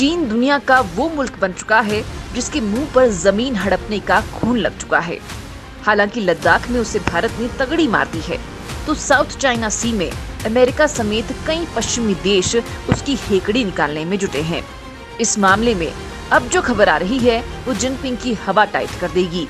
चीन दुनिया का वो मुल्क बन चुका है जिसके मुंह पर जमीन हड़पने का खून लग चुका है। हालांकि लद्दाख में उसे भारत ने तगड़ी मार दी है, तो साउथ चाइना सी में अमेरिका समेत कई पश्चिमी देश उसकी हेकड़ी निकालने में जुटे हैं। इस मामले में अब जो खबर आ रही है वो जिनपिंग की हवा टाइट कर देगी,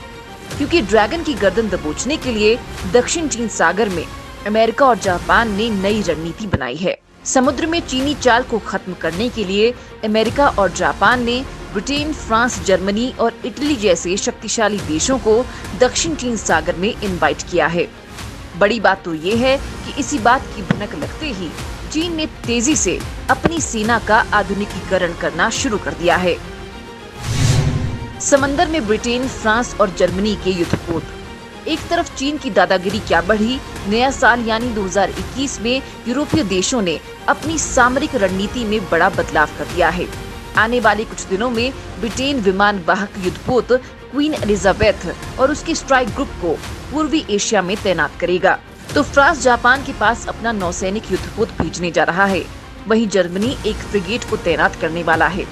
क्योंकि ड्रैगन की गर्दन दबोचने के लिए दक्षिण चीन सागर में अमेरिका और जापान ने नई रणनीति बनाई है। समुद्र में चीनी चाल को खत्म करने के लिए अमेरिका और जापान ने ब्रिटेन, फ्रांस, जर्मनी और इटली जैसे शक्तिशाली देशों को दक्षिण चीन सागर में इनवाइट किया है। बड़ी बात तो ये है कि इसी बात की भनक लगते ही चीन ने तेजी से अपनी सेना का आधुनिकीकरण करना शुरू कर दिया है। समंदर में ब्रिटेन, फ्रांस और जर्मनी के युद्धपोत। एक तरफ चीन की दादागिरी क्या बढ़ी, नया साल यानी 2021 में यूरोपीय देशों ने अपनी सामरिक रणनीति में बड़ा बदलाव कर दिया है। आने वाले कुछ दिनों में ब्रिटेन विमान वाहक युद्धपोत क्वीन एलिजाबेथ और उसके स्ट्राइक ग्रुप को पूर्वी एशिया में तैनात करेगा, तो फ्रांस जापान के पास अपना नौसैनिक युद्धपोत भेजने जा रहा है। वहीं जर्मनी एक फ्रिगेट को तैनात करने वाला है।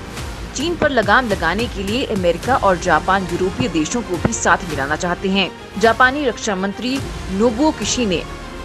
चीन पर लगाम लगाने के लिए अमेरिका और जापान यूरोपीय देशों को भी साथ मिलाना चाहते हैं। जापानी रक्षा मंत्री नोबुओ किशी ने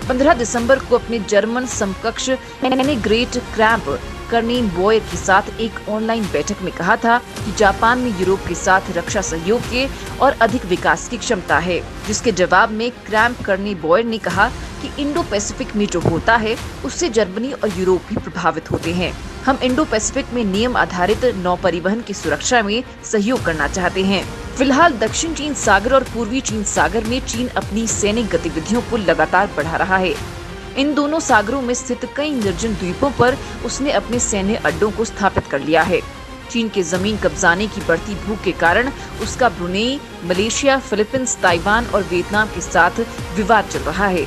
15 दिसंबर को अपने जर्मन समकक्ष ग्रेट क्रैम्प कर्नेन बॉयर के साथ एक ऑनलाइन बैठक में कहा था कि जापान में यूरोप के साथ रक्षा सहयोग के और अधिक विकास की क्षमता है, जिसके जवाब में क्रैम्प कर्नेन बॉयर ने कहा कि इंडो पैसिफिक में जो होता है उससे जर्मनी और यूरोप भी प्रभावित होते हैं। हम इंडो पैसिफिक में नियम आधारित नौ परिवहन की सुरक्षा में सहयोग करना चाहते हैं। फिलहाल दक्षिण चीन सागर और पूर्वी चीन सागर में चीन अपनी सैनिक गतिविधियों को लगातार बढ़ा रहा है। इन दोनों सागरों में स्थित कई निर्जन द्वीपों पर उसने अपने सैन्य अड्डों को स्थापित कर लिया है। चीन के जमीन कब्जाने की बढ़ती भूख के कारण उसका ब्रुनेई, मलेशिया, फिलीपींस, ताइवान और वियतनाम के साथ विवाद चल रहा है।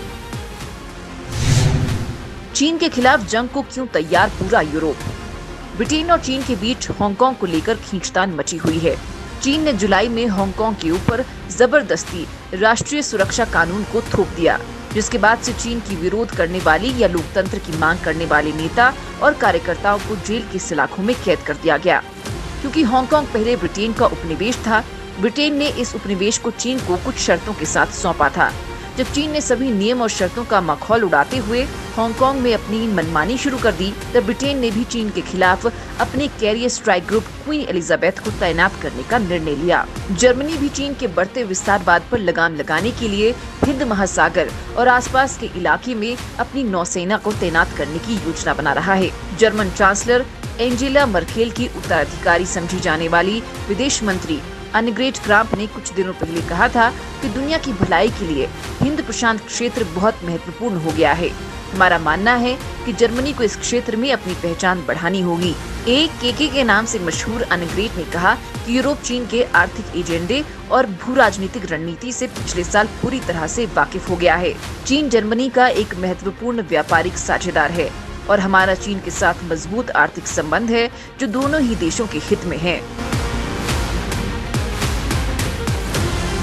चीन के खिलाफ जंग को क्यों तैयार पूरा यूरोप। ब्रिटेन और चीन के बीच हांगकांग को लेकर खींचतान मची हुई है। चीन ने जुलाई में हांगकांग के ऊपर जबरदस्ती राष्ट्रीय सुरक्षा कानून को थोप दिया, जिसके बाद से चीन की विरोध करने वाली या लोकतंत्र की मांग करने वाले नेता और कार्यकर्ताओं को जेल की सलाखों में कैद कर दिया गया। क्योंकि हांगकांग पहले ब्रिटेन का उपनिवेश था, ब्रिटेन ने इस उपनिवेश को चीन को कुछ शर्तों के साथ सौंपा था। जब चीन ने सभी नियम और शर्तों का मखौल उड़ाते हुए हांगकांग में अपनी मनमानी शुरू कर दी, तब ब्रिटेन ने भी चीन के खिलाफ अपने carrier strike group queen Elizabeth को तैनात करने का निर्णय लिया। जर्मनी भी चीन के बढ़ते विस्तारवाद पर लगाम लगाने के लिए हिंद महासागर और आसपास के इलाके में अपनी नौसेना को तैनात करने की योजना बना रहा है। जर्मन चांसलर एंजेला मर्केल की उत्तराधिकारी समझी जाने वाली विदेश मंत्री अनग्रेट क्राम्प ने कुछ दिनों पहले कहा था कि दुनिया की भलाई के लिए हिंद प्रशांत क्षेत्र बहुत महत्वपूर्ण हो गया है। हमारा मानना है कि जर्मनी को इस क्षेत्र में अपनी पहचान बढ़ानी होगी। AKK के नाम से मशहूर अनग्रेट ने कहा कि यूरोप चीन के आर्थिक एजेंडे और भू राजनीतिक रणनीति से पिछले साल पूरी तरह से वाकिफ हो गया है। चीन जर्मनी का एक महत्वपूर्ण व्यापारिक साझेदार है और हमारा चीन के साथ मजबूत आर्थिक संबंध है, जो दोनों ही देशों के हित में है।